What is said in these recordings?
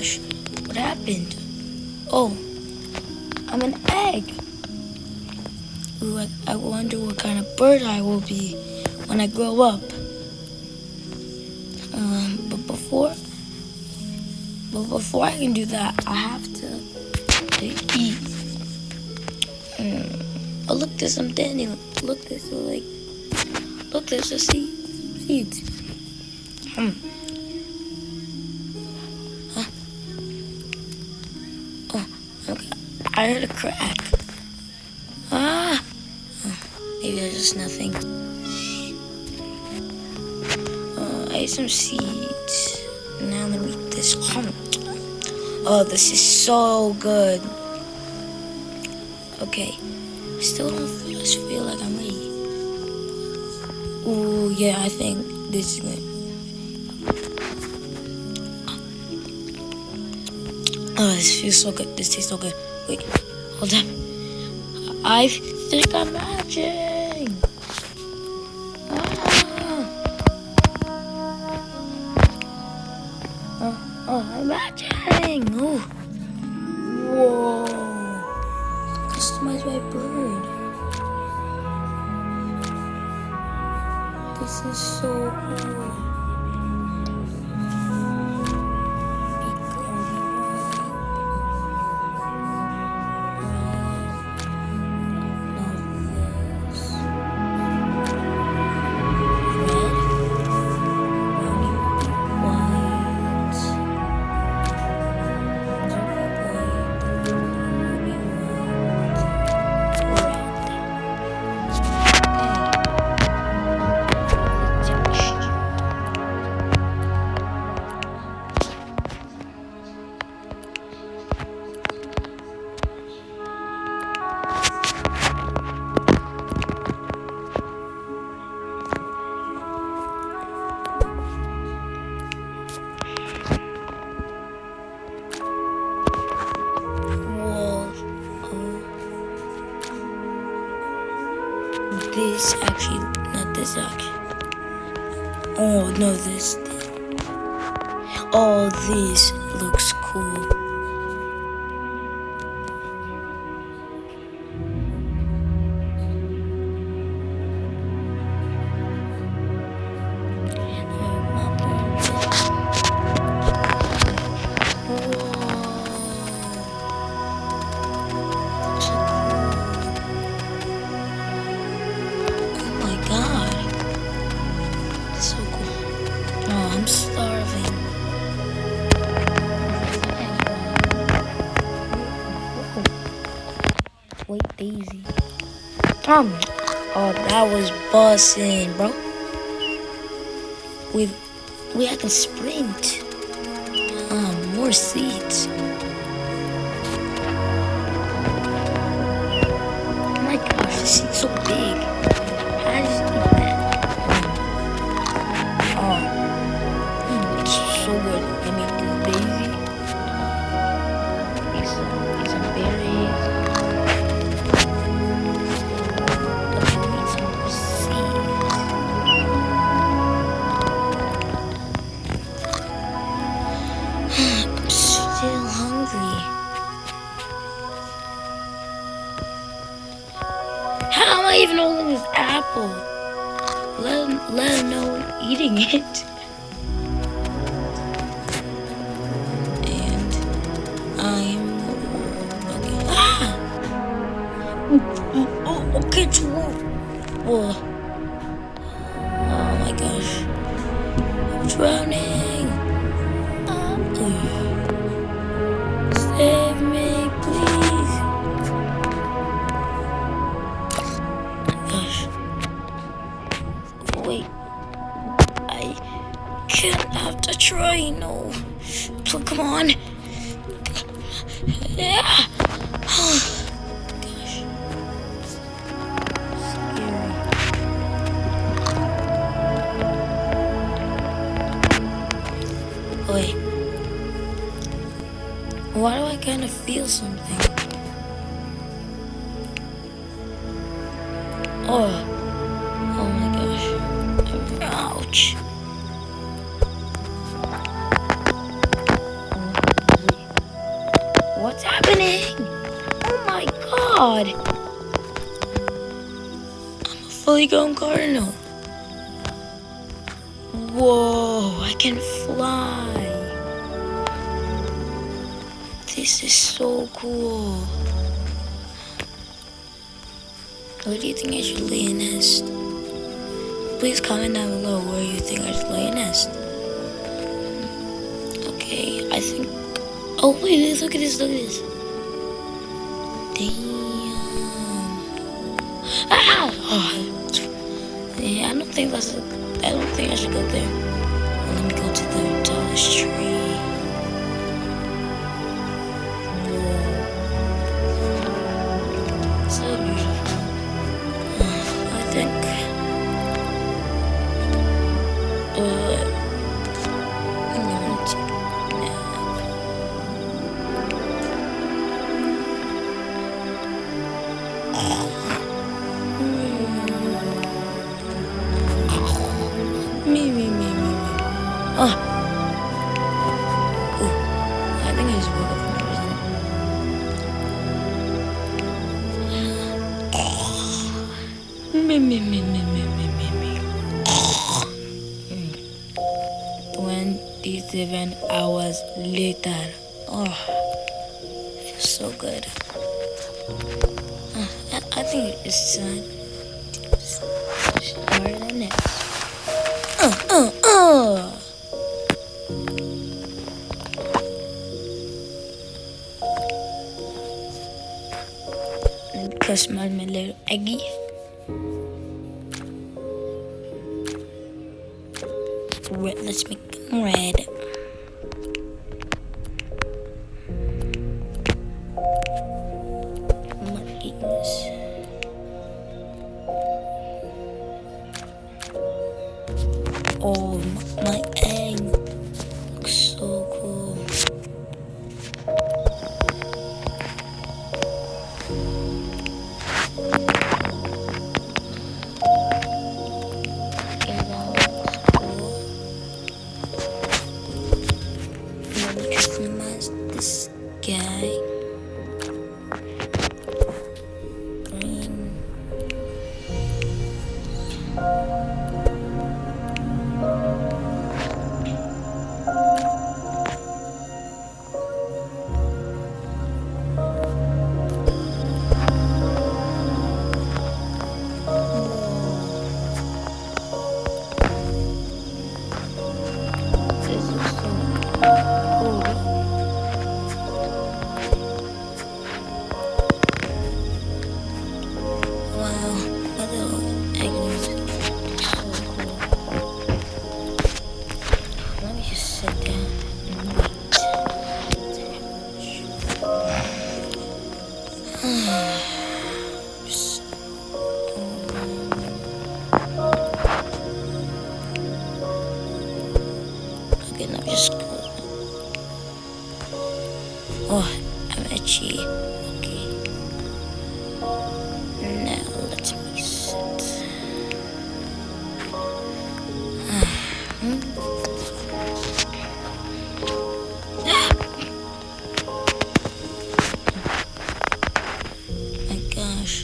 gosh, what happened? Oh, I'm an egg. Ooh, I wonder what kind of bird I will be when I grow up. But before I can do that, I have to eat. Oh, look, there's some dandelion. Look, there's a seeds. Huh. Oh, okay. I heard a crack. Ah. Maybe there's just nothing. I ate some seeds. Now let me eat this. Oh, this is so good. Okay. Still don't just feel like I'm ready. Ooh, yeah, I think this is good. Oh, this feels so good. This tastes so good. Wait, hold up. I think I'm matching. I'm matching. Ooh. Whoa. Customize my bird. This is so cool. This actually, not this actually. Oh no, this. Oh, this looks cool. I'm starving. Wait, Daisy. Oh, that was bussin', bro. We had to sprint. More seats. Oh my gosh, this seat's so big. How did you eat that? It's so good. Let me eat this Daisy. Eat some berries. I'm still hungry. How am I even holding this apple? Let him know eating it. And I'm okay. Okay, true. Whoa. Oh my gosh. I'm drowning. Save me, please. Gosh. Wait. I can't have to try. No. So come on. Yeah. Gosh. Scary. Wait. Why do I kind of feel something? Oh my gosh. Ouch. What's happening? Oh my god! I'm a fully grown cardinal. Whoa, I can fly. This is so cool. Where do you think I should lay a nest? Please comment down below where you think I should lay a nest. Okay, I think... Oh wait, look at this, look at this. Damn. Ah! Oh. Yeah, I don't think I should go there. Well, let me go to the tallest tree. So beautiful. I think I'm gonna take a nap. Me. Oh. Ooh. I think I just woke up from everything. Me. 27 hours later. Oh, feels so good. I think it's time to start the next. Let me customize my little eggie. Red, let's make them red. I'm not eating this. Oh, my egg looks so cool. Customize this guy. Green. This is so cool. Wow, my little egg is so cool. Let me just sit down and wait. Okay, now just go. Oh, I'm itchy. Okay. Now let me sit. My gosh.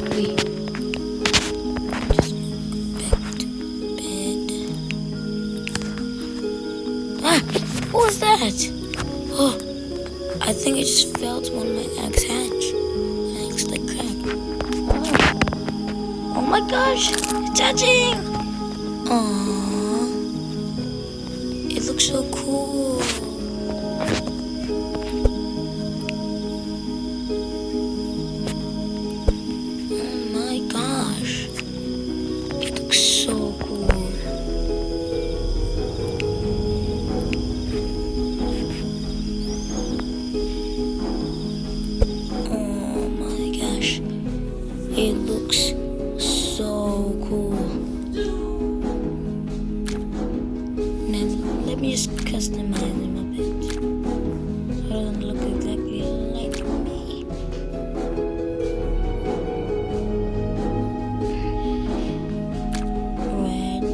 Wait. Just go back to bed. Ah! What was that? Oh, I think it just fell to one of my eggs hatch. My eggs like cracked. Oh my gosh! It's hatching! Aww. It looks so cool. So cool. let me just customize him a bit. He doesn't look exactly like me. Red.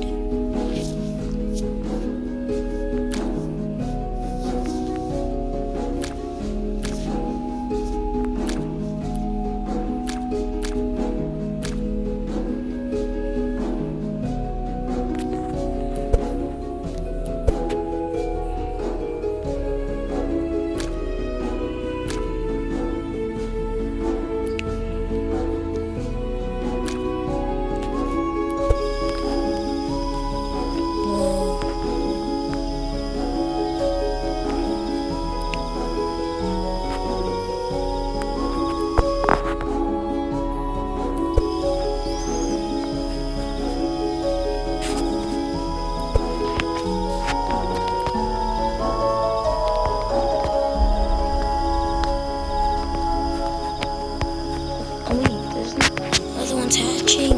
Oh wait, there's another one's hatching.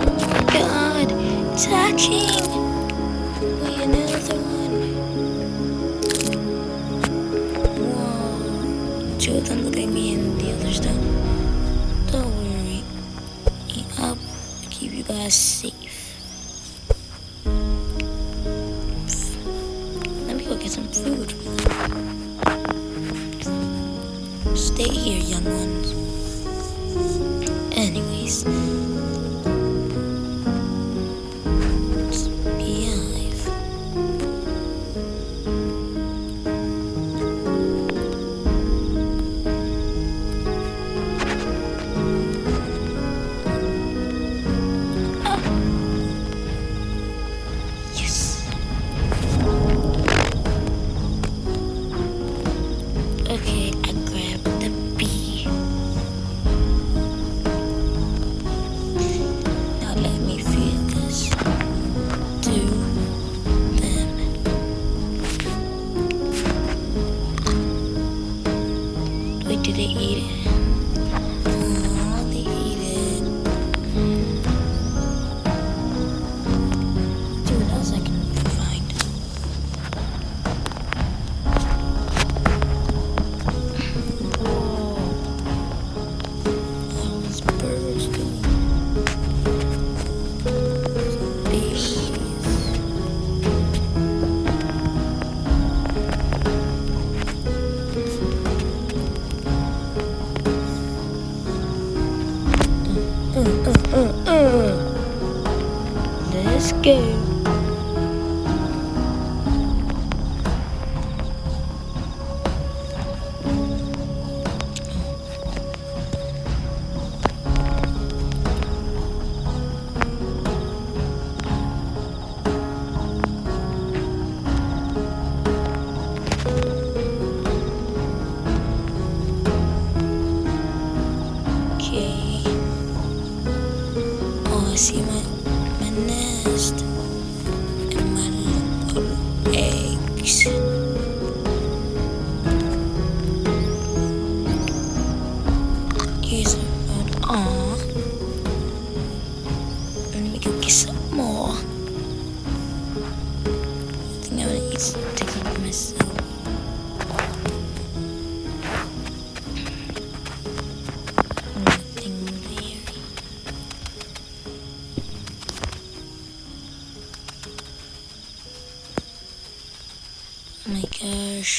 Oh my god, it's hatching. Wait, another one. Whoa. Two of them look like me and the others don't. Don't worry. I'll keep you guys safe. Let me go get some food. Stay here, young ones. Anyways, let's behave. Ah. Yes. Okay, I grabbed the bee. Now let me feed this to them. Wait, did they eat it? Oh, they eat it. See what else I can find. Those birds doing babies. Let's go. Okay. Oh, I see my nest and my little eggs. Here's a food. Aw. Let me go get some more. I think I'm gonna take some for myself. Nothing there. Oh my gosh.